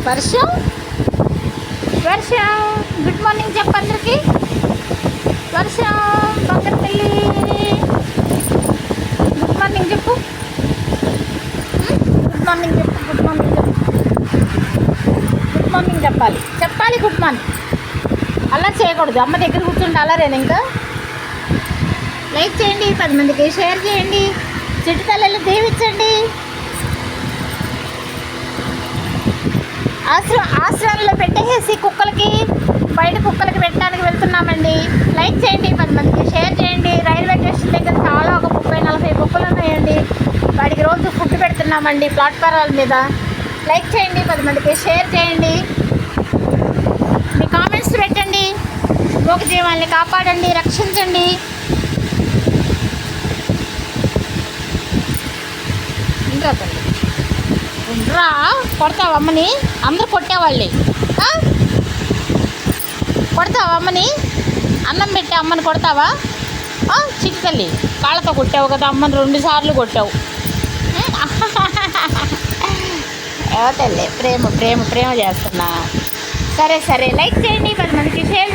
వర్షం వర్షం good morning చెప్పు అందరికి. వర్షం బంగారపల్లి గుడ్ మార్నింగ్ చెప్పు. గుడ్ మార్నింగ్ చెప్పు. గుడ్ మార్నింగ్ చెప్పు. గుడ్ మార్నింగ్ చెప్పాలి గుడ్ మార్నింగ్. అలా చేయకూడదు. అమ్మ దగ్గర కూర్చుంటే అలారేనా ఇంకా. లైక్ చేయండి, 10 మందికి షేర్ చేయండి, చిట్టి తల్లిని దీవించండి. ఆశ్రమంలో పెట్టేసి కుక్కలకి, బయట కుక్కలకి పెట్టడానికి వెళ్తున్నామండి. లైక్ చేయండి, 10 మందికి షేర్ చేయండి. రైల్వే స్టేషన్ దగ్గర చాలా ఒక 30-40 కుక్కలు ఉన్నాయండి. వాడికి రోజు ఫుడ్ పెడుతున్నామండి ప్లాట్ఫారాల మీద. లైక్ చేయండి, 10 మందికి షేర్ చేయండి, మీ కామెంట్స్ పెట్టండి. మూగ జీవాల్ని కాపాడండి, రక్షించండి. ఇంకా రా కొడతావా అమ్మని? అందరు కొట్టేవాళ్ళే. కొడతావా అమ్మని? అన్నం పెట్టి అమ్మని కొడతావా? చిట్టి తల్లి కాళ్ళతో కొట్టావు కదా అమ్మని, 2 సార్లు కొట్టావు. తల్లి ప్రేమ ప్రేమ ప్రేమ చేస్తున్నా. సరే లైక్ చేయండి, 10 మందికి షేర్